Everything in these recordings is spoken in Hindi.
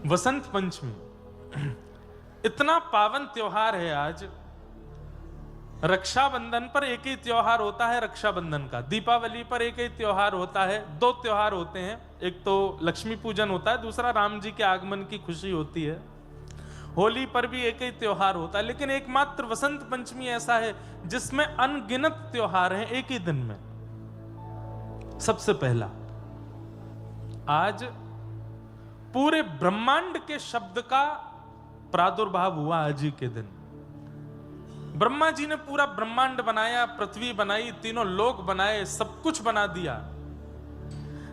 वसंत पंचमी इतना पावन त्योहार है आज। रक्षाबंधन पर एक ही त्योहार होता है रक्षाबंधन का, दीपावली पर एक ही त्योहार होता है, दो त्योहार होते हैं, एक तो लक्ष्मी पूजन होता है, दूसरा राम जी के आगमन की खुशी होती है। होली पर भी एक ही त्योहार होता है, लेकिन एकमात्र वसंत पंचमी ऐसा है जिसमें अनगिनत त्योहार हैं एक ही दिन में। सबसे पहला, आज पूरे ब्रह्मांड के शब्द का प्रादुर्भाव हुआ आज ही के दिन। ब्रह्मा जी ने पूरा ब्रह्मांड बनाया, पृथ्वी बनाई, तीनों लोक बनाए, सब कुछ बना दिया,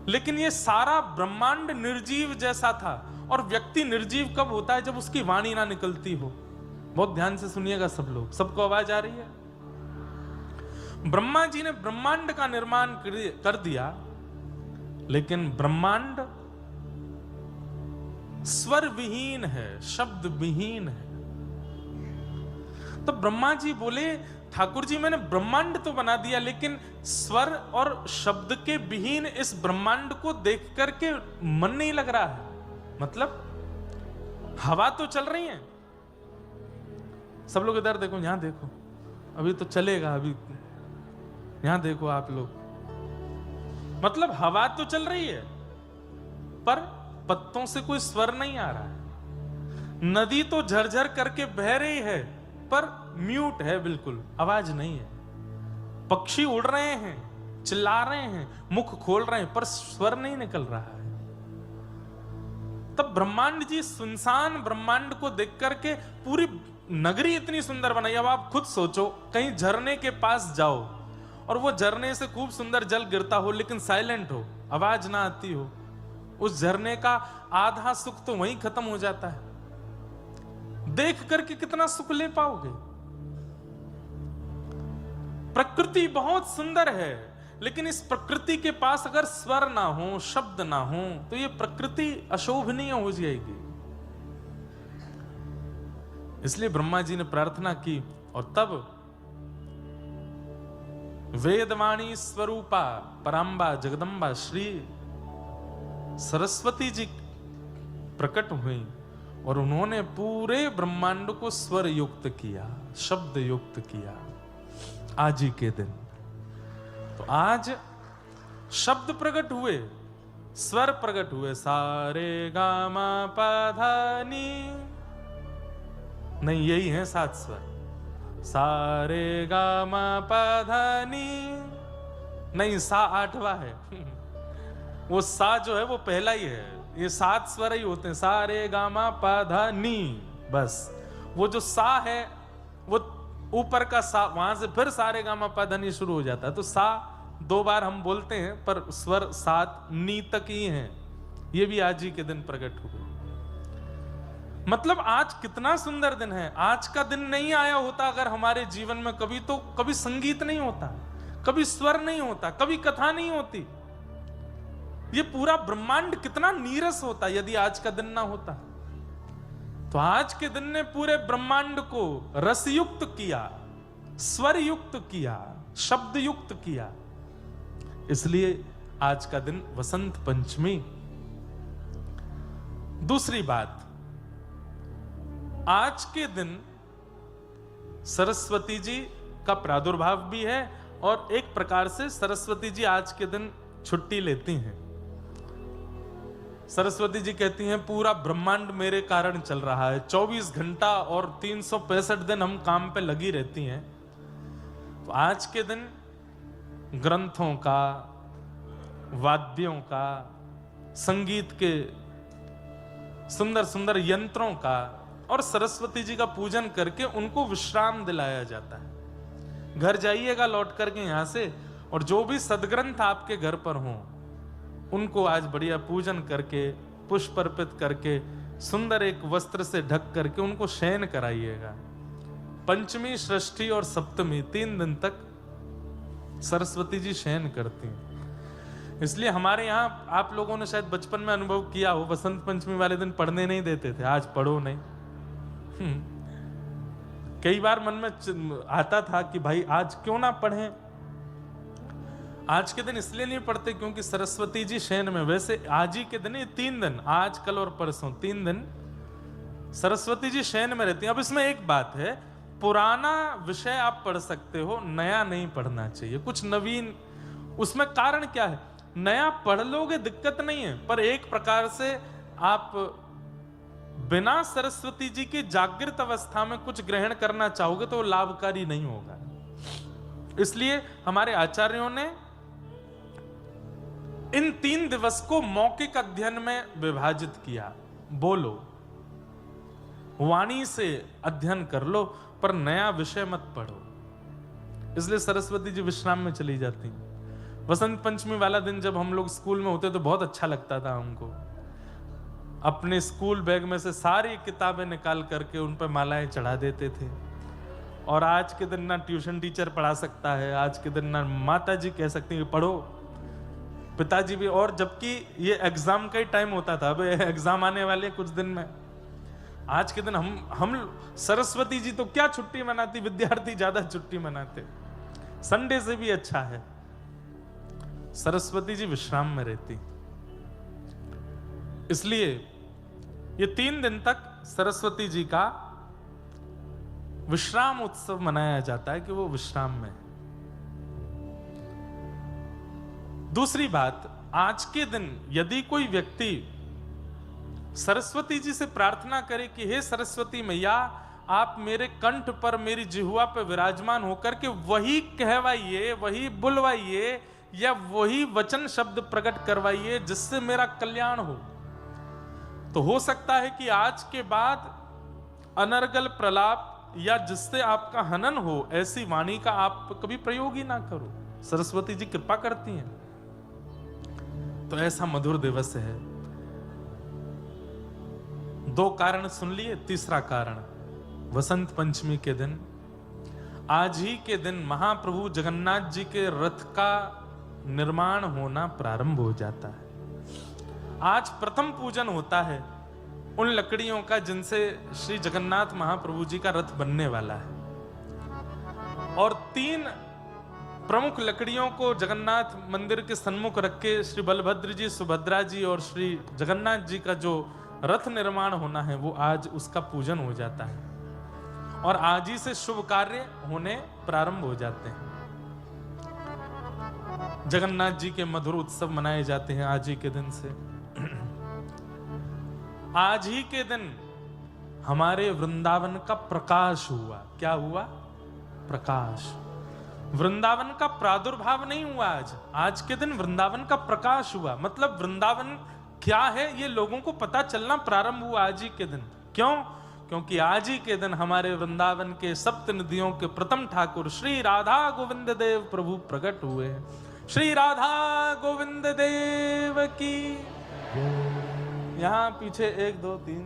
लेकिन ये सारा ब्रह्मांड निर्जीव जैसा था। और व्यक्ति निर्जीव कब होता है? जब उसकी वाणी ना निकलती हो। बहुत ध्यान से सुनिएगा सब लोग, सबको आवाज आ रही है? ब्रह्मा जी ने ब्रह्मांड का निर्माण कर दिया, लेकिन ब्रह्मांड स्वर विहीन है, शब्द विहीन है। तो ब्रह्मा जी बोले, ठाकुर जी मैंने ब्रह्मांड तो बना दिया, लेकिन स्वर और शब्द के विहीन इस ब्रह्मांड को देख करके मन नहीं लग रहा है। मतलब हवा तो चल रही है, सब लोग इधर देखो, यहां देखो, अभी तो चलेगा, अभी यहां देखो आप लोग। मतलब हवा तो चल रही है, पर पत्तों से कोई स्वर नहीं आ रहा है। नदी तो झरझर करके बह रही है, पर म्यूट है, बिल्कुल आवाज नहीं है। पक्षी उड़ रहे हैं, चिल्ला रहे हैं, मुख खोल रहे हैं, पर स्वर नहीं निकल रहा है। तब ब्रह्मांड जी सुनसान ब्रह्मांड को देख करके पूरी नगरी इतनी सुंदर बनाई। अब आप खुद सोचो, कहीं झरने के पास जाओ और वो झरने से खूब सुंदर जल गिरता हो, लेकिन साइलेंट हो, आवाज ना आती हो, उस झरने का आधा सुख तो वहीं खत्म हो जाता है। देख करके कितना सुख ले पाओगे? प्रकृति बहुत सुंदर है, लेकिन इस प्रकृति के पास अगर स्वर ना हो, शब्द ना हो, तो ये प्रकृति अशोभनीय हो जाएगी। इसलिए ब्रह्मा जी ने प्रार्थना की, और तब वेदवाणी स्वरूपा परांबा जगदम्बा श्री सरस्वती जी प्रकट हुई, और उन्होंने पूरे ब्रह्मांड को स्वर युक्त किया, शब्द युक्त किया आज ही के दिन। तो आज शब्द प्रकट हुए, स्वर प्रकट हुए, सारे गामा पधा नी, नहीं यही है 7 स्वर, सारे गामा पधा नी, नहीं सा 8वां है। वो सा जो है वो पहला ही है, ये 7 स्वर ही होते हैं, सारे गामा पधा नी, बस वो जो सा है वो ऊपर का सा, वहां से फिर सारे गामा पधा नी शुरू हो जाता है। तो सा 2 बार हम बोलते हैं, पर स्वर 7 नी तक ही हैं। ये भी आज ही के दिन प्रकट हुए। मतलब आज कितना सुंदर दिन है। आज का दिन नहीं आया होता अगर हमारे जीवन में कभी, तो कभी संगीत नहीं होता, कभी स्वर नहीं होता, कभी कथा नहीं होती। ये पूरा ब्रह्मांड कितना नीरस होता यदि आज का दिन ना होता। तो आज के दिन ने पूरे ब्रह्मांड को रसयुक्त किया, स्वर युक्त किया, शब्द युक्त किया। इसलिए आज का दिन वसंत पंचमी। दूसरी बात, आज के दिन सरस्वती जी का प्रादुर्भाव भी है, और एक प्रकार से सरस्वती जी आज के दिन छुट्टी लेती हैं। सरस्वती जी कहती हैं, पूरा ब्रह्मांड मेरे कारण चल रहा है, 24 घंटा और 365 दिन हम काम पे लगी रहती हैं। तो आज के दिन ग्रंथों का, वाद्यों का, संगीत के सुंदर सुंदर यंत्रों का और सरस्वती जी का पूजन करके उनको विश्राम दिलाया जाता है। घर जाइएगा लौट करके यहां से, और जो भी सदग्रंथ आपके घर पर हों उनको आज बढ़िया पूजन करके, पुष्प अर्पित करके, सुंदर एक वस्त्र से ढक करके उनको शयन कराइएगा। पंचमी, षष्ठी और सप्तमी 3 दिन तक सरस्वती जी शयन करती हैं। इसलिए हमारे यहाँ आप लोगों ने शायद बचपन में अनुभव किया हो, वसंत पंचमी वाले दिन पढ़ने नहीं देते थे, आज पढ़ो नहीं। कई बार मन में आता था कि भाई आज क्यों ना पढ़ें, आज के दिन इसलिए नहीं पढ़ते क्योंकि सरस्वती जी शयन में, वैसे आज ही के दिन, ये 3 दिन, आज कल और परसों 3 दिन सरस्वती जी शयन में रहती हैं। अब इसमें एक बात है, पुराना विषय आप पढ़ सकते हो, नया नहीं पढ़ना चाहिए, कुछ नवीन। उसमें कारण क्या है, नया पढ़ लोगे दिक्कत नहीं है, पर एक प्रकार से आप बिना सरस्वती जी की जागृत अवस्था में कुछ ग्रहण करना चाहोगे तो लाभकारी नहीं होगा। इसलिए हमारे आचार्यों ने इन 3 दिवस को मौखिक अध्ययन में विभाजित किया। बोलो, वाणी से अध्ययन कर लो, पर नया विषय मत पढ़ो। इसलिए सरस्वती जी विश्राम में चली जाती। वसंत पंचमी वाला दिन जब हम लोग स्कूल में होते तो बहुत अच्छा लगता था हमको। अपने स्कूल बैग में से सारी किताबें निकाल करके उन पर मालाएं चढ़ा देते थे। और आज के दिन ना ट्यूशन टीचर पढ़ा सकता है, आज के दिन ना माता जी कह सकती हैं पढ़ो, पिताजी भी। और जबकि ये एग्जाम का ही टाइम होता था, अब एग्जाम आने वाले कुछ दिन में। आज के दिन हम सरस्वती जी तो क्या छुट्टी मनाती, विद्यार्थी ज्यादा छुट्टी मनाते। संडे से भी अच्छा है, सरस्वती जी विश्राम में रहती। इसलिए ये 3 दिन तक सरस्वती जी का विश्राम उत्सव मनाया जाता है कि वो विश्राम में। दूसरी बात, आज के दिन यदि कोई व्यक्ति सरस्वती जी से प्रार्थना करे कि हे सरस्वती मैया, आप मेरे कंठ पर, मेरी जिह्वा पर विराजमान होकर के वही कहवाइए, वही बुलवाइए, या वही वचन शब्द प्रकट करवाइए जिससे मेरा कल्याण हो। तो हो सकता है कि आज के बाद अनर्गल प्रलाप या जिससे आपका हनन हो, ऐसी वाणी का आप कभी प्रयोग ही ना करो। सरस्वती जी कृपा करती हैं। तो ऐसा मधुर दिवस है। 2 कारण सुन लिए, तीसरा कारण, वसंत पंचमी के दिन, आज ही के दिन महाप्रभु जगन्नाथ जी के रथ का निर्माण होना प्रारंभ हो जाता है। आज प्रथम पूजन होता है उन लकड़ियों का जिनसे श्री जगन्नाथ महाप्रभु जी का रथ बनने वाला है। और 3 प्रमुख लकड़ियों को जगन्नाथ मंदिर के सन्मुख रख के श्री बलभद्र जी, सुभद्रा जी और श्री जगन्नाथ जी का जो रथ निर्माण होना है, वो आज उसका पूजन हो जाता है। और आज ही से शुभ कार्य होने प्रारंभ हो जाते हैं। जगन्नाथ जी के मधुर उत्सव मनाए जाते हैं आज ही के दिन से। आज ही के दिन हमारे वृंदावन का प्रकाश हुआ। क्या हुआ? प्रकाश। वृंदावन का प्रादुर्भाव नहीं हुआ आज के दिन वृंदावन का प्रकाश हुआ। मतलब वृंदावन क्या है ये लोगों को पता चलना प्रारंभ हुआ आज ही के दिन। क्यों? क्योंकि आज ही के दिन हमारे वृंदावन के सप्त नदियों के प्रथम ठाकुर श्री राधा गोविंद देव प्रभु प्रकट हुए। श्री राधा गोविंद देव की। यहाँ पीछे 1 2 3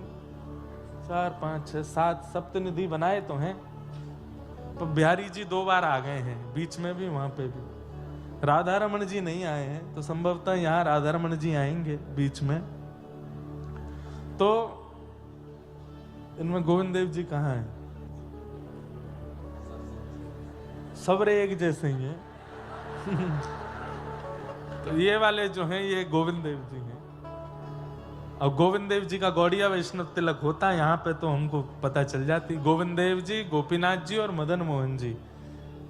4 5 6 7 सप्तनिधि बनाए तो हैं, तो बिहारी जी 2 बार आ गए हैं, बीच में भी वहां पे भी राधा रमन जी नहीं आए हैं, तो संभवतः यहाँ राधा रमन जी आएंगे बीच में। तो इनमें गोविंद देव जी कहाँ हैं? सबरे एक जैसे ही हैं। तो ये वाले जो हैं ये गोविंद देव जी हैं। और गोविंद देव जी का गौड़िया वैष्णव तिलक होता है यहाँ पे, तो हमको पता चल जाती। गोविंद देव जी, गोपीनाथ जी और मदन मोहन जी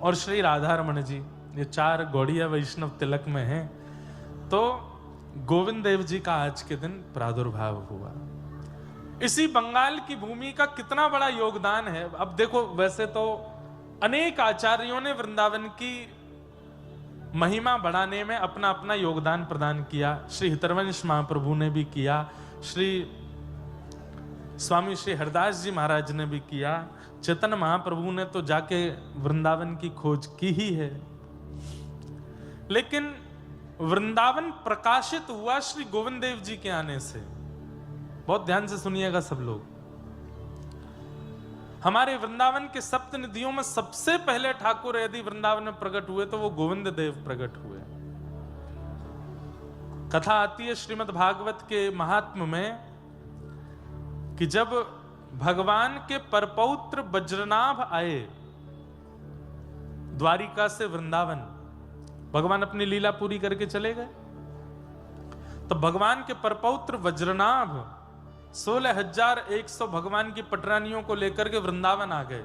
और श्री राधा रमन जी, ये 4 गौड़िया वैष्णव तिलक में हैं। तो गोविंद देव जी का आज के दिन प्रादुर्भाव हुआ। इसी बंगाल की भूमि का कितना बड़ा योगदान है। अब देखो, वैसे तो अनेक आचार्यों ने वृंदावन की महिमा बढ़ाने में अपना अपना योगदान प्रदान किया। श्री हितरवंश महाप्रभु ने भी किया, श्री स्वामी श्री हरदास जी महाराज ने भी किया, चेतन महाप्रभु ने तो जाके वृंदावन की खोज की ही है। लेकिन वृंदावन प्रकाशित हुआ श्री गोविंद देव जी के आने से। बहुत ध्यान से सुनिएगा सब लोग। हमारे वृंदावन के सप्त निधियों में सबसे पहले ठाकुर यदि वृंदावन में प्रकट हुए तो वो गोविंद देव प्रकट हुए। कथा आती है श्रीमद् भागवत के महात्म्य में कि जब भगवान के परपौत्र वज्रनाभ आए द्वारिका से वृंदावन, भगवान अपनी लीला पूरी करके चले गए। तो भगवान के परपौत्र वज्रनाभ 16,100 भगवान की पटरानियों को लेकर के वृंदावन आ गए।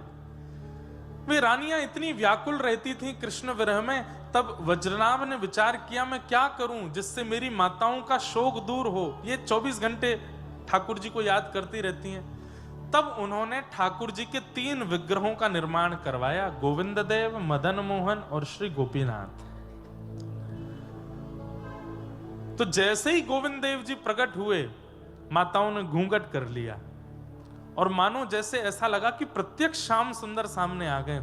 वे रानियां इतनी व्याकुल रहती थीं कृष्ण विरह में, तब वज्रनाभ ने विचार किया मैं क्या करूं जिससे मेरी माताओं का शोक दूर हो। ये 24 घंटे ठाकुर जी को याद करती रहती हैं। तब उन्होंने ठाकुर जी के 3 विग्रहों का निर्माण करवाया, गोविंद देव, मदन मोहन और श्री गोपीनाथ। तो जैसे ही गोविंद देव जी प्रकट हुए, माताओं ने घूंघट कर लिया और मानो जैसे ऐसा लगा कि प्रत्यक्ष श्याम सुंदर सामने आ गए।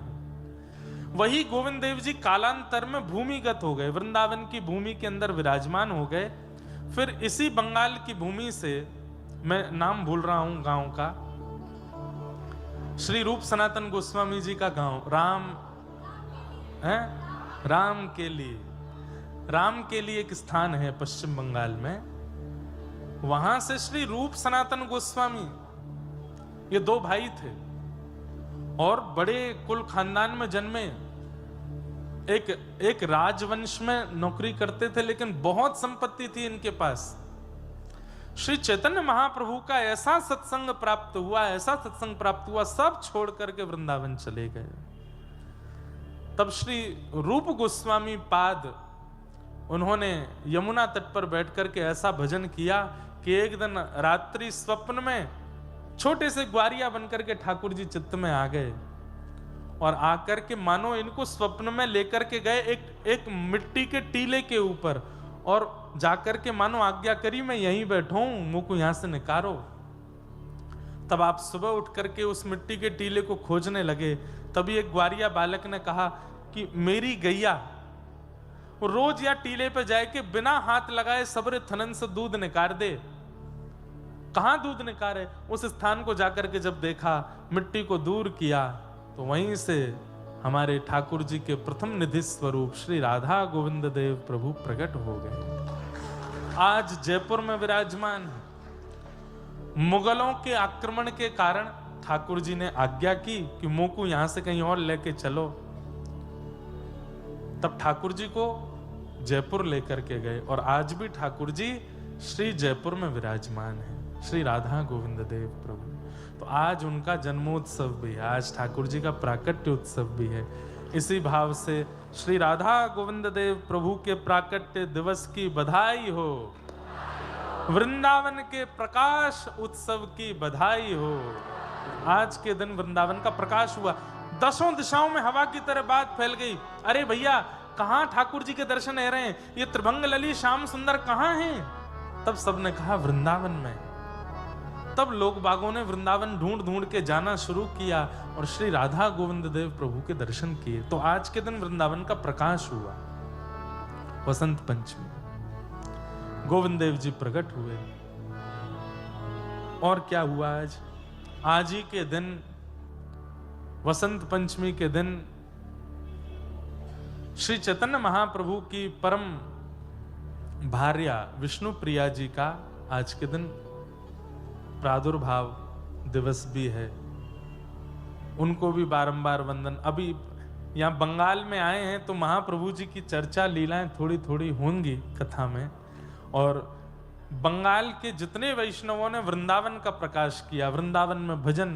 वही गोविंद देव जी कालांतर में भूमिगत हो गए, वृंदावन की भूमि के अंदर विराजमान हो गए। फिर इसी बंगाल की भूमि से, मैं नाम भूल रहा हूं गांव का, श्री रूप सनातन गोस्वामी जी का गांव राम के लिए एक स्थान है पश्चिम बंगाल में। वहां से श्री रूप सनातन गोस्वामी, ये 2 भाई थे और बड़े कुल खानदान में जन्मे। एक राजवंश में नौकरी करते थे, लेकिन बहुत संपत्ति थी इनके पास। श्री चैतन्य महाप्रभु का ऐसा सत्संग प्राप्त हुआ, सब छोड़ करके वृंदावन चले गए। तब श्री रूप गोस्वामी पाद, उन्होंने यमुना तट पर बैठ करके ऐसा भजन किया कि एक दिन रात्रि स्वप्न में छोटे से ग्वारिया बनकर के ठाकुर जी चित्त में आ गए और आकर के मानो इनको स्वप्न में लेकर के गए एक मिट्टी के टीले के ऊपर, और जाकर के मानो आज्ञा करी मैं यहीं बैठा हूं, मुंह को यहां से निकारो। तब आप सुबह उठ करके उस मिट्टी के टीले को खोजने लगे। तभी एक ग्वारिया बालक ने कहा कि मेरी गैया रोज या टीले पे जाए के बिना हाथ लगाए सबरे थनन से दूध निकाल दे। कहां दूध निकाले? उस स्थान को जाकर के जब देखा, मिट्टी को दूर किया, तो वहीं से हमारे ठाकुर जी के प्रथम निधि स्वरूप श्री राधा गोविंद देव प्रभु प्रकट हो गए। आज जयपुर में विराजमान है। मुगलों के आक्रमण के कारण ठाकुर जी ने आज्ञा की कि मोकू यहां से कहीं और लेके चलो। तब ठाकुर जी को जयपुर लेकर के गए और आज भी ठाकुर जी श्री जयपुर में विराजमान है, श्री राधा गोविंद देव प्रभु। तो आज उनका जन्मोत्सव भी है, आज ठाकुर जी का प्राकट्य उत्सव भी है। इसी भाव से श्री राधा गोविंद देव प्रभु के प्राकट्य दिवस की बधाई हो, वृंदावन के प्रकाश उत्सव की बधाई हो। आज के दिन वृंदावन का प्रकाश हुआ, 10 दिशाओं में हवा की तरह बात फैल गई। अरे भैया, कहां ठाकुर जी के दर्शन हो रहे हैं? ये त्रिभंग लली श्याम सुंदर कहां हैं? तब सबने कहा वृंदावन में। तब लोग बागों ने वृंदावन ढूंढ ढूंढ के जाना शुरू किया और श्री राधा गोविंद देव प्रभु के दर्शन किए। तो आज के दिन वृंदावन का प्रकाश हुआ। वसंत पंचमी, गोविंद देव जी प्रकट हुए। और क्या हुआ आज? आज ही के दिन, वसंत पंचमी के दिन, श्री चैतन्य महाप्रभु की परम भार्या विष्णु प्रिया जी का आज के दिन प्रादुर्भाव दिवस भी है। उनको भी बारंबार वंदन। अभी यहाँ बंगाल में आए हैं तो महाप्रभु जी की चर्चा, लीलाएं थोड़ी थोड़ी होंगी कथा में। और बंगाल के जितने वैष्णवों ने वृंदावन का प्रकाश किया, वृंदावन में भजन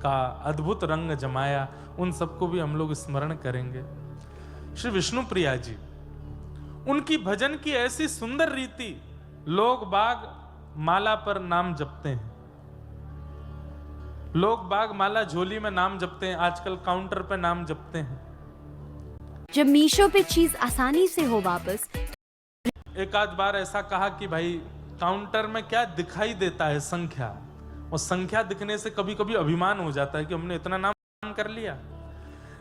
का अद्भुत रंग जमाया, उन सबको भी हम लोग स्मरण करेंगे। श्री विष्णु प्रिया जी, उनकी भजन की ऐसी सुंदर रीति, लोग बाग माला पर नाम जपते हैं, लोग बाग माला झोली में नाम जपते हैं, आजकल काउंटर पे नाम जपते हैं। जब मीशो पे चीज आसानी से हो वापस। एक आध बार ऐसा कहा कि भाई काउंटर में क्या दिखाई देता है? संख्या। और संख्या दिखने से कभी कभी अभिमान हो जाता है कि हमने इतना नाम कर लिया।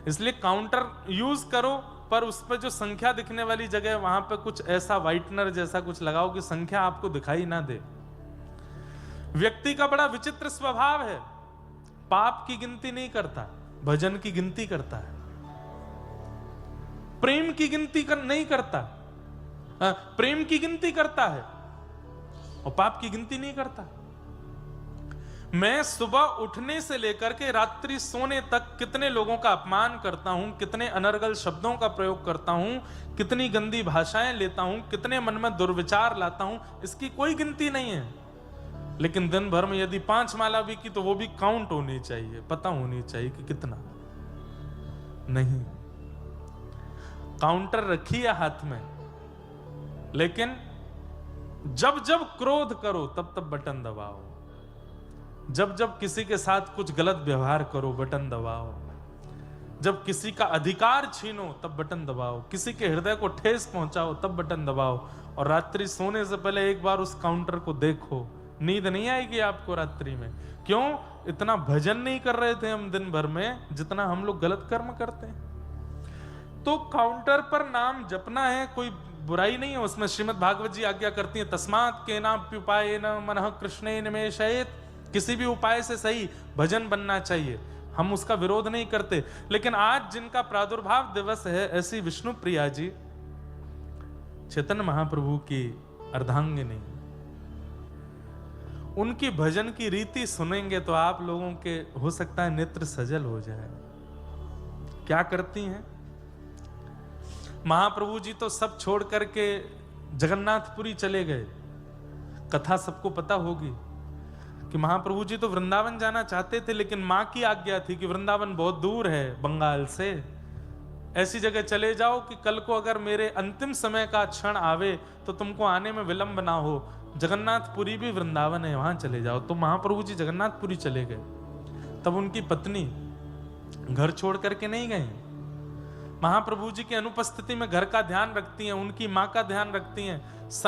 इसलिए काउंटर यूज करो, पर उस पर जो संख्या दिखने वाली जगह, वहां पे कुछ ऐसा व्हाइटनर जैसा कुछ लगाओ कि संख्या आपको दिखाई ना दे। व्यक्ति का बड़ा विचित्र स्वभाव है, पाप की गिनती नहीं करता, भजन की गिनती करता है। प्रेम की गिनती नहीं करता, प्रेम की गिनती करता है और पाप की गिनती नहीं करता। मैं सुबह उठने से लेकर के रात्रि सोने तक कितने लोगों का अपमान करता हूं, कितने अनर्गल शब्दों का प्रयोग करता हूं, कितनी गंदी भाषाएं लेता हूं, कितने मन में दुर्विचार लाता हूं, इसकी कोई गिनती नहीं है। लेकिन दिन भर में यदि 5 माला भी की तो वो भी काउंट होनी चाहिए, पता होनी चाहिए कि कितना। नहीं, काउंटर रखी है हाथ में, लेकिन जब जब क्रोध करो तब तब बटन दबाओ, जब जब किसी के साथ कुछ गलत व्यवहार करो बटन दबाओ, जब किसी का अधिकार छीनो तब बटन दबाओ, किसी के हृदय को ठेस पहुंचाओ तब बटन दबाओ। और रात्रि सोने से पहले एक बार उस काउंटर को देखो, नींद नहीं आएगी आपको रात्रि में। क्यों? इतना भजन नहीं कर रहे थे हम दिन भर में जितना हम लोग गलत कर्म करते हैं। तो काउंटर पर नाम जपना है, कोई बुराई नहीं है उसमें। श्रीमद् भागवत जी आज्ञा करती है, तस्मात् केनाप्युपायेन मनः कृष्णे निमेशयेत्। किसी भी उपाय से सही भजन बनना चाहिए, हम उसका विरोध नहीं करते। लेकिन आज जिनका प्रादुर्भाव दिवस है, ऐसी विष्णु प्रिया जी चैतन्य महाप्रभु की अर्धांगिनी, उनकी भजन की रीति सुनेंगे तो आप लोगों के हो सकता है नेत्र सजल हो जाए। क्या करती हैं महाप्रभु जी? तो सब छोड़ करके जगन्नाथपुरी चले गए। कथा सबको पता होगी कि महाप्रभु जी तो वृंदावन जाना चाहते थे, लेकिन मां की आज्ञा थी कि वृंदावन बहुत दूर है बंगाल से, ऐसी जगह चले जाओ कि कल को अगर मेरे अंतिम समय का क्षण आवे तो तुमको आने में विलंब ना हो। जगन्नाथपुरी भी वृंदावन है, वहां चले जाओ। तो महाप्रभु जी जगन्नाथपुरी चले गए। तब उनकी पत्नी घर छोड़ करके नहीं गई, महाप्रभु जी की अनुपस्थिति में घर का ध्यान रखती हैं, उनकी मां का ध्यान रखती हैं।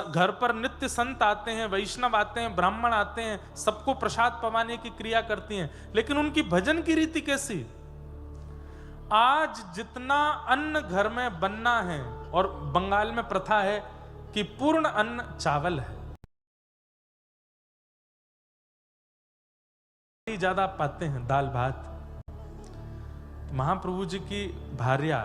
घर पर नित्य संत आते हैं, वैष्णव आते हैं, ब्राह्मण आते हैं, सबको प्रसाद पवाने की क्रिया करती हैं। लेकिन उनकी भजन की रीति कैसी? आज जितना अन्न घर में बनना है, और बंगाल में प्रथा है कि पूर्ण अन्न चावल है, ज्यादा पाते हैं दाल भात। महाप्रभु जी की भार्या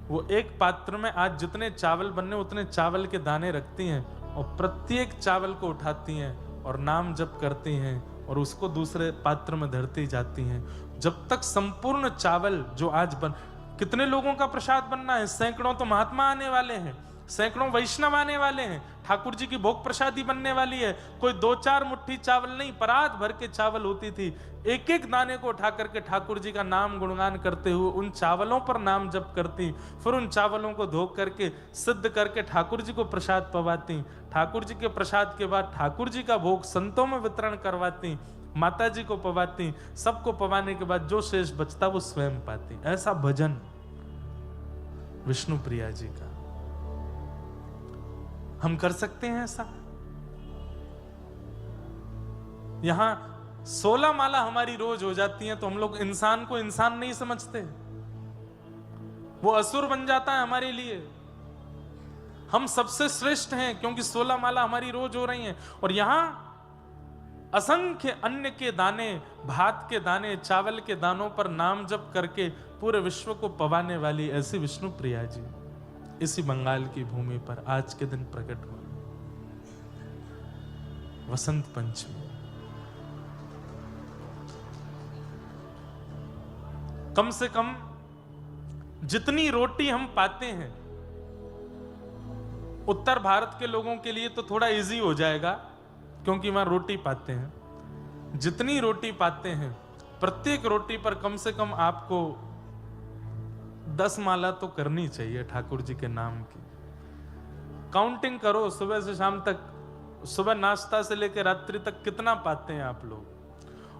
वो एक पात्र में आज जितने चावल बनने उतने चावल के दाने रखती हैं, और प्रत्येक चावल को उठाती हैं और नाम जप करती हैं और उसको दूसरे पात्र में धरती जाती हैं, जब तक संपूर्ण चावल जो आज बन। कितने लोगों का प्रसाद बनना है? सैकड़ों तो महात्मा आने वाले हैं, सैकड़ों वैष्णव आने वाले हैं, ठाकुर जी की भोग प्रसादी बनने वाली है। कोई 2-4 मुट्ठी चावल नहीं, परात भर के चावल होती थी। एक एक दाने को उठा करके ठाकुर जी का नाम गुणगान करते हुए उन चावलों पर नाम जप करती, फिर उन चावलों को धो करके सिद्ध करके ठाकुर जी को प्रसाद पवाती। ठाकुर जी के प्रसाद के बाद ठाकुर जी का भोग संतों में वितरण करवाती, माता जी को पवाती, सबको पवाने के बाद जो शेष बचता वो स्वयं पाती। ऐसा भजन विष्णु प्रिया जी का। हम कर सकते हैं ऐसा? यहां 16 माला हमारी रोज हो जाती हैं तो हम लोग इंसान को इंसान नहीं समझते, वो असुर बन जाता है हमारे लिए। हम सबसे श्रेष्ठ हैं क्योंकि 16 माला हमारी रोज हो रही हैं। और यहां असंख्य अन्न के दाने, भात के दाने, चावल के दानों पर नाम जप करके पूरे विश्व को पवाने वाली ऐसी विष्णु प्रिया जी इसी बंगाल की भूमि पर आज के दिन प्रकट हुए। वसंत पंचमी, कम से कम जितनी रोटी हम पाते हैं, उत्तर भारत के लोगों के लिए तो थोड़ा इजी हो जाएगा क्योंकि वहां रोटी पाते हैं। जितनी रोटी पाते हैं, प्रत्येक रोटी पर कम से कम आपको 10 माला तो करनी चाहिए ठाकुर जी के नाम की। काउंटिंग करो सुबह से शाम तक, सुबह नाश्ता से लेकर रात्रि तक कितना पाते हैं आप लोग,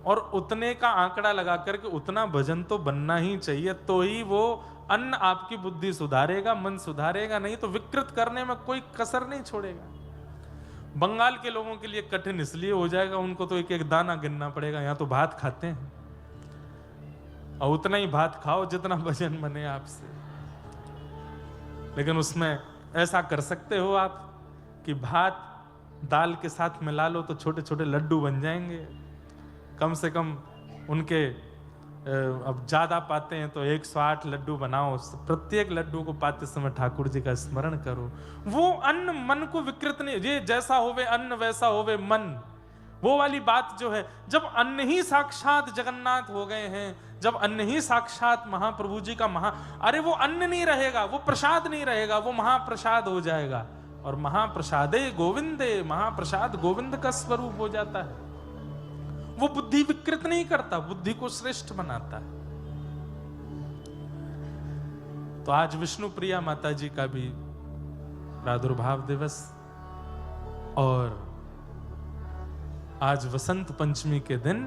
और उतने का आंकड़ा लगा करके उतना भजन तो बनना ही चाहिए। तो ही वो अन्न आपकी बुद्धि सुधारेगा, मन सुधारेगा, नहीं तो विकृत करने में कोई कसर नहीं छोड़ेगा। बंगाल के लोगों के लिए कठिन इसलिए हो जाएगा, उनको तो एक एक दाना गिनना पड़ेगा। यहाँ तो भात खाते हैं और उतना ही भात खाओ जितना भजन बने आपसे। लेकिन उसमें ऐसा कर सकते हो आप कि भात दाल के साथ मिला लो तो छोटे छोटे लड्डू बन जाएंगे। कम से कम उनके अब ज्यादा पाते हैं तो 108 लड्डू बनाओ, प्रत्येक लड्डू को पाते समय ठाकुर जी का स्मरण करो। वो अन्न मन को विकृत नहीं, ये जैसा होवे अन्न वैसा होवे मन। वो वाली बात जो है, जब अन्न ही साक्षात जगन्नाथ हो गए हैं, जब अन्न ही साक्षात महाप्रभु जी का अरे वो अन्न नहीं रहेगा, वो प्रसाद नहीं रहेगा, वो महाप्रसाद हो जाएगा। और महाप्रसादे गोविंदे, महाप्रसाद गोविंद का स्वरूप हो जाता है। वो बुद्धि विकृत नहीं करता, बुद्धि को श्रेष्ठ बनाता है। तो आज विष्णु प्रिया माता जी का भी प्रादुर्भाव दिवस, और आज वसंत पंचमी के दिन।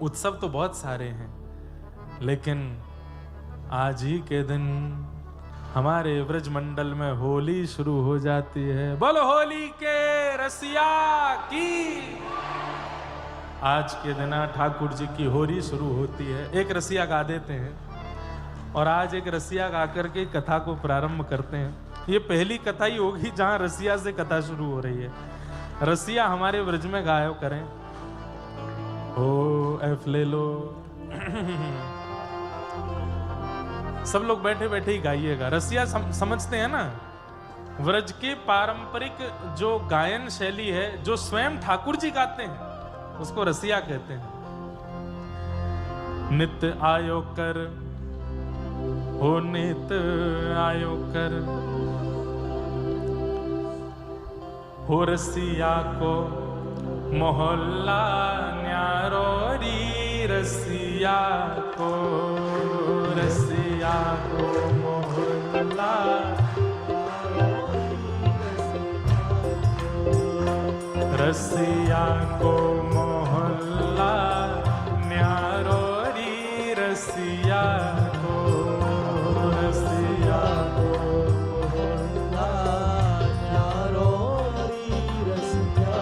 उत्सव तो बहुत सारे हैं, लेकिन आज ही के दिन हमारे ब्रज मंडल में होली शुरू हो जाती है। बोलो होली के रसिया की। आज के दिन ठाकुर जी की होली शुरू होती है। एक रसिया गा देते हैं, और आज एक रसिया गा करके कथा को प्रारंभ करते हैं। ये पहली कथा ही होगी जहां रसिया से कथा शुरू हो रही है। रसिया हमारे ब्रज में गायो करें। ओ एफ ले लो। सब लोग बैठे बैठे ही गाइएगा। रसिया समझते हैं ना, व्रज के पारंपरिक जो गायन शैली है, जो स्वयं ठाकुर जी गाते हैं, उसको रसिया कहते हैं। नित्य आयो कर, हो नित्य आयो कर, हो रसिया को मोहल्ला न्यारो री, रसिया को, रसिया को मोहल्ला, रसिया को मोहल्ला न्यारो री, रसिया को, रसिया को मोहल्ला न्यारो री, रसिया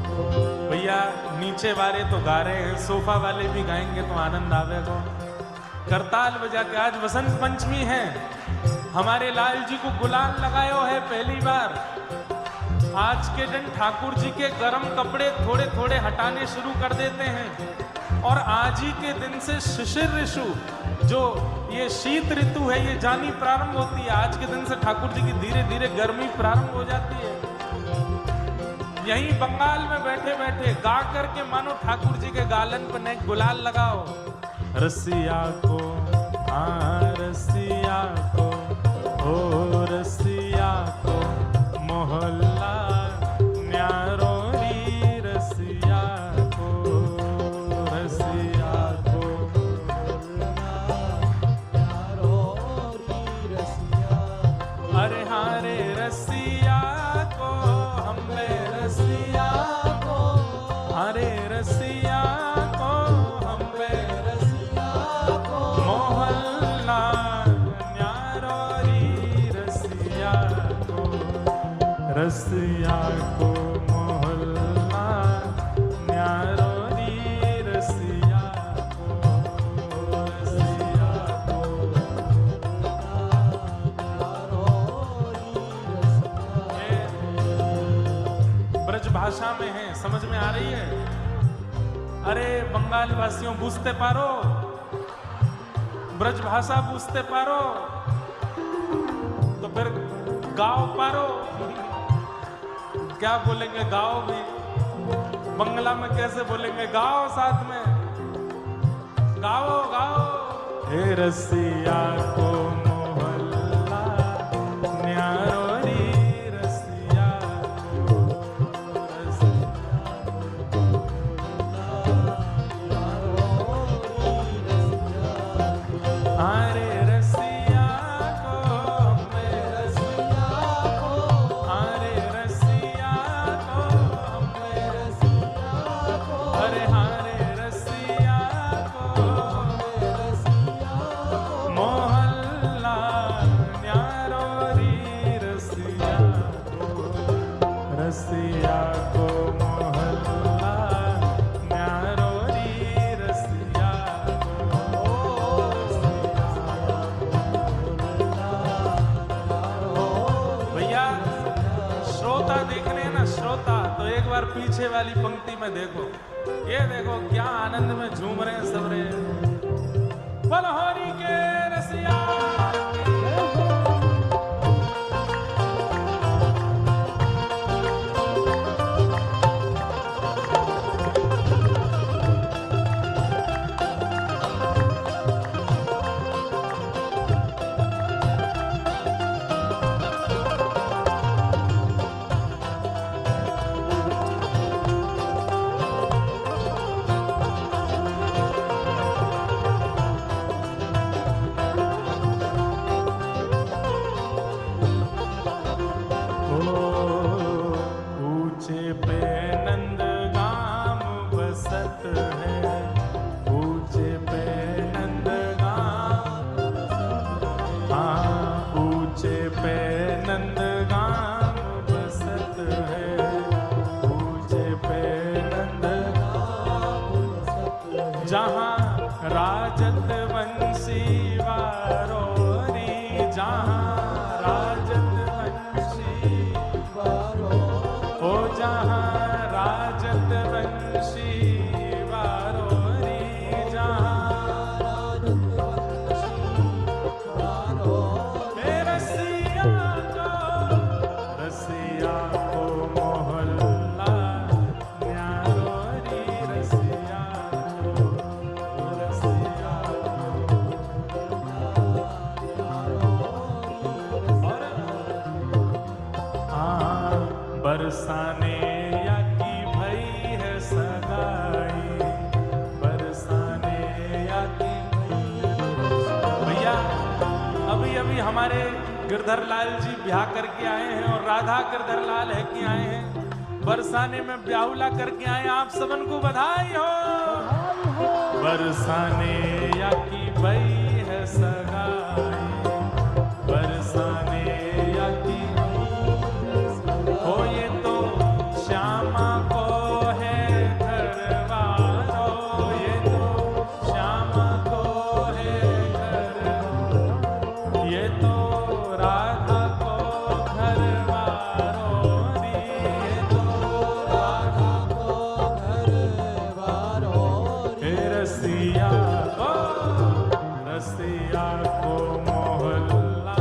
को। भैया नीचे वाले तो गा रहे हैं, सोफा वाले भी गाएंगे तो आनंद आवेगा। करताल बजा के, आज वसंत पंचमी है, हमारे लाल जी को गुलाल लगायो है पहली बार। आज के दिन ठाकुर जी के गर्म कपड़े थोड़े थोड़े हटाने शुरू कर देते हैं, और आज ही के दिन से शिशिर ऋतु, जो ये शीत ऋतु है, ये जानी प्रारंभ होती है। आज के दिन से ठाकुर जी की धीरे धीरे गर्मी प्रारंभ हो जाती है। यहीं बंगाल में बैठे बैठे गा करके मानो ठाकुर जी के गालन पर नेक गुलाल लगाओ। रसिया को, रसिया को, ओ रसिया को मोहल्ला न्यारो री, रसिया को, रसिया को न्यारो री, रसिया। अरे हारे रसिया को, हमें रसिया को, हरे रसिया को, हमें रसिया को मोहल्ला न्यारो री, रसिया को, रसिया को मोहल्ला न्यारो री, रसिया को, रसिया को ब्रज भाषा में है, समझ में आ रही है? अरे बंगाल वासियों बूझते पारो, ब्रज भाषा बूझते पारो, तो फिर गाओ पारो। क्या बोलेंगे? गाओ भी। बंगला में कैसे बोलेंगे? गाओ साथ में, गाओ गाओ। हे रसिया को मोहल्ला न्यारो री, रसिया को, अरे रसिया को, हमें रसिया को, अरे रसिया को, हमें रसिया को, अरे हारे रसिया को, हमें रसिया को मोहल्ला न्यारो री, रसिया को, रसिया को मोहल्ला न्यारो री, रसिया को। भैया श्रोता देखने हैं ना, श्रोता तो एक बार पीछे वाली पंक्ति में देखो, ये देखो क्या आनंद में झूम रहे हैं सब रे। बोलो होरी के रसिया। जहाँ राजत वंशी वारोरी जहाँ रसिया को मोहल्ला न्यारोरी रसिया बरसाने या की भई है सगाई बरसाने या की भैया अभी अभी हमारे गिरधर लाल जी ब्याह करके आए हैं और राधा गिरधर लाल है कि आए हैं बरसाने में ब्याहुला करके आए आप सबन को बधाई हो बरसाने या की भई है सगाई बरसाने या की हो ये तो श्यामा को है घरवारो ये तो श्यामा को है घर ये तो राधा को घरवारो ये तो राधा को घरवारो रसिया को मोहल्ला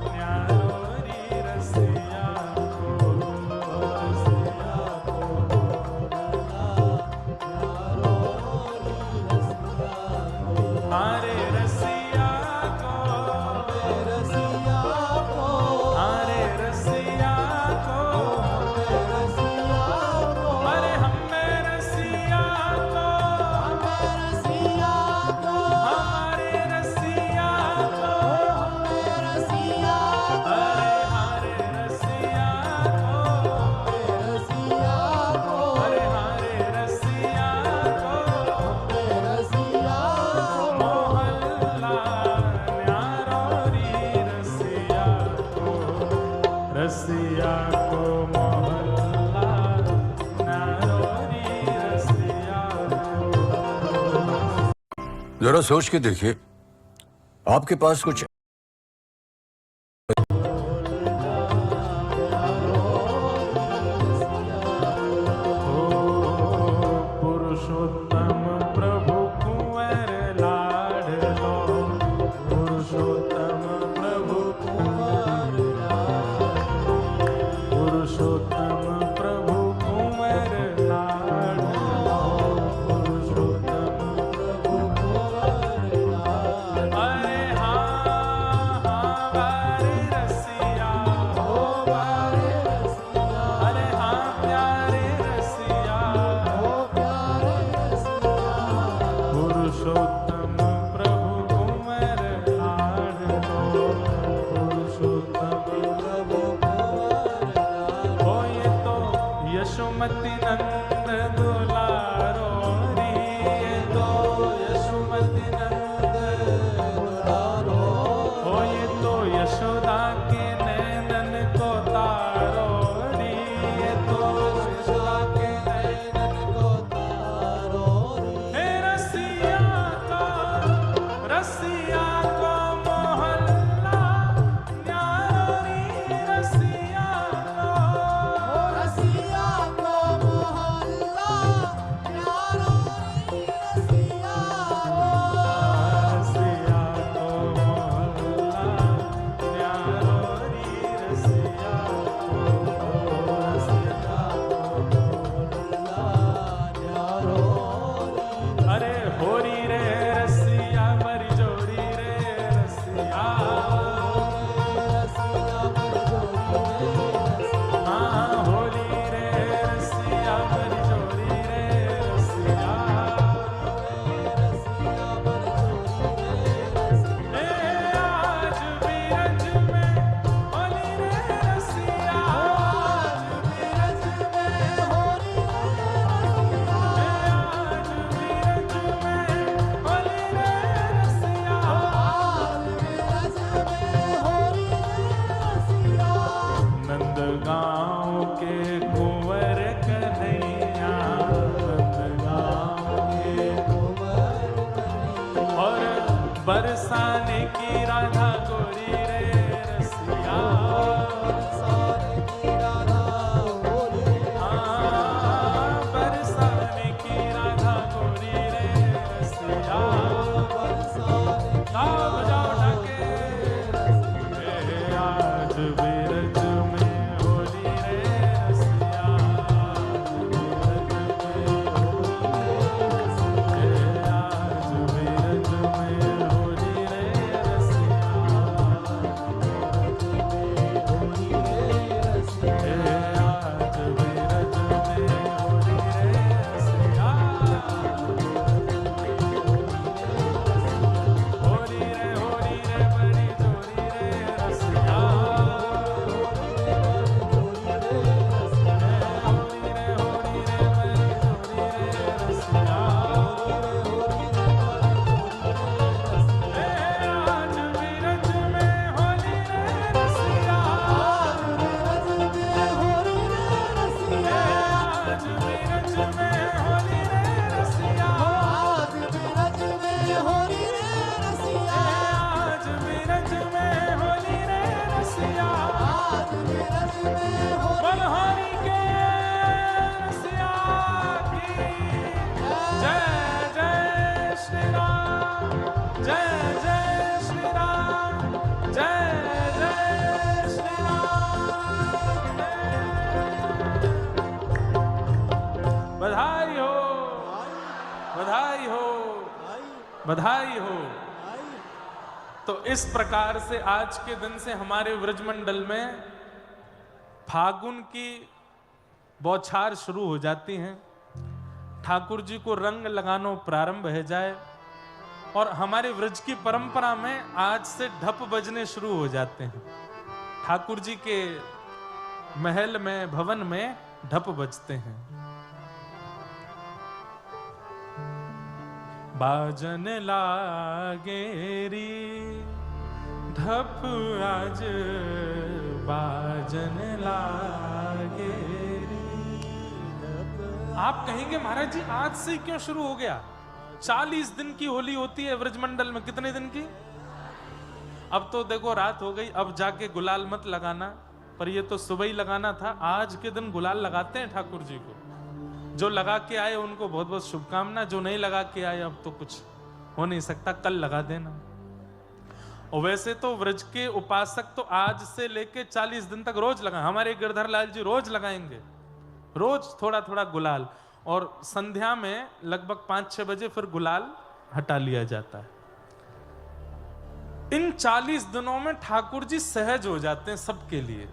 न्यारोरी रसिया हरे रसिया को हरे रसिया को अरे हमें रसिया को हमारे रसिया को अरे हरे रसिया को अरे हरे रसिया रसिया को मोहल्ला नारोरी रसिया जरा सोच के देखिए आपके पास कुछ पुरुषोत्तम प्रभु कुंवर लाडलो पुरुषोत्तम प्रभु पुरुषोत्तम प्रभु कुंवर लाडलो पुरुषोत्तम प्रभु कुंवर लाडलो अरे हाँ बारे रसिया हो बारे रसिया अरे हाँ प्यारे रसिया हो प्यारे रसिया पुरुषोत्तम प्रभु कुंवर लाडलो पुरुषोत्तम प्रभु हो ये तो यशोमती नंद दुलारो री ये तो यशोमती नंद दुलारो हो ये तो यशोदा के नैनन को तारो री ये तो यशोदा के नैनन को तारो री रसिया को मोहल्ला न्यारोरी रसिया को मोहल्ला आज ब्रज में होली रे रसिया, आज ब्रज में होली रे रसिया, आज ब्रज में होली रे रसिया, आज ब्रज में होली बलहारी के रसिया की जय जय श्री राम, जय जय श्री राम, जय जय श्री राम। बधाई हो, बधाई हो, बधाई हो। तो इस प्रकार से आज के दिन से हमारे व्रजमंडल में फागुन की बौछार शुरू हो जाती हैं। ठाकुर जी को रंग लगाना प्रारंभ है जाए और हमारे व्रज की परंपरा में आज से ढप बजने शुरू हो जाते हैं। ठाकुर जी के महल में, भवन में ढप बजते हैं। बाजन लागेरी ढप आज बाजन लागेरी। आप कहेंगे महाराज जी आज से क्यों शुरू हो गया? 40 दिन की होली होती है व्रजमंडल में। कितने दिन की? अब तो देखो रात हो गई, अब जाके गुलाल मत लगाना, पर ये तो सुबह ही लगाना था। आज के दिन गुलाल लगाते हैं ठाकुर जी को। जो लगा के आए उनको बहुत बहुत शुभकामना, जो नहीं लगा के आए अब तो कुछ हो नहीं सकता, कल लगा देना। और वैसे तो व्रज के उपासक तो आज से लेके 40 दिन तक रोज लगा। हमारे गिरधर लाल जी रोज लगाएंगे, रोज थोड़ा थोड़ा गुलाल, और संध्या में लगभग 5-6 बजे फिर गुलाल हटा लिया जाता है। इन 40 दिनों में ठाकुर जी सहज हो जाते हैं सबके लिए।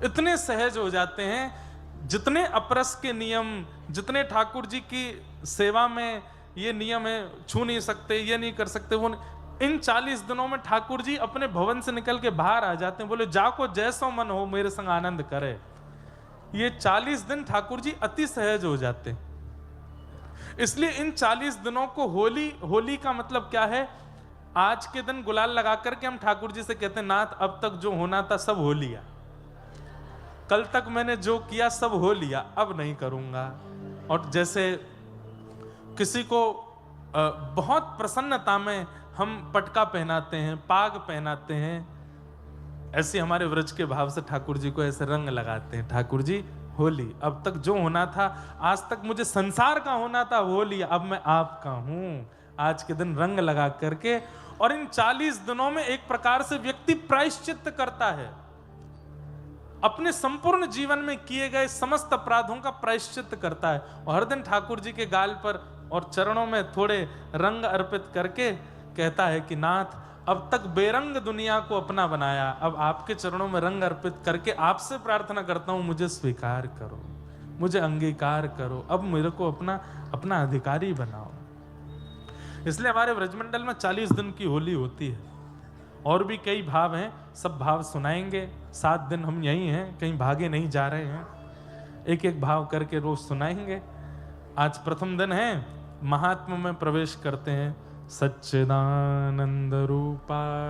इतने सहज हो जाते हैं, जितने अपरस के नियम, जितने ठाकुर जी की सेवा में ये नियम है, छू नहीं सकते, ये नहीं कर सकते, वो नहीं। इन 40 दिनों में ठाकुर जी अपने भवन से निकल के बाहर आ जाते हैं। बोले जाको जैसो मन हो मेरे संग आनंद करे। ये 40 दिन ठाकुर जी अति सहज हो जाते हैं। इसलिए इन 40 दिनों को होली, होली का मतलब क्या है? आज के दिन गुलाल लगा करके हम ठाकुर जी से कहते हैं नाथ अब तक जो होना था सब हो लिया, कल तक मैंने जो किया सब हो लिया, अब नहीं करूंगा। और जैसे किसी को बहुत प्रसन्नता में हम पटका पहनाते हैं, पाग पहनाते हैं, ऐसे हमारे व्रज के भाव से ठाकुर जी को ऐसे रंग लगाते हैं। ठाकुर जी होली, अब तक जो होना था, आज तक मुझे संसार का होना था वो लिया, अब मैं आपका हूं। आज के दिन रंग लगा करके, और इन 40 दिनों में एक प्रकार से व्यक्ति प्रायश्चित्त करता है। अपने संपूर्ण जीवन में किए गए समस्त अपराधों का प्रायश्चित्त करता है। और हर दिन ठाकुर जी के गाल पर और चरणों में थोड़े रंग अर्पित करके कहता है कि नाथ अब तक बेरंग दुनिया को अपना बनाया, अब आपके चरणों में रंग अर्पित करके आपसे प्रार्थना करता हूं, मुझे स्वीकार करो, मुझे अंगीकार करो, अब मेरे को अपना अधिकारी बनाओ। इसलिए हमारे व्रजमंडल में 40 दिन की होली होती है। और भी कई भाव हैं, सब भाव सुनाएंगे। 7 दिन हम यहीं हैं, कहीं भागे नहीं जा रहे हैं, एक एक भाव करके रोज सुनाएंगे। आज प्रथम दिन है, महात्मा में प्रवेश करते हैं। सच्चिदानंद रूपा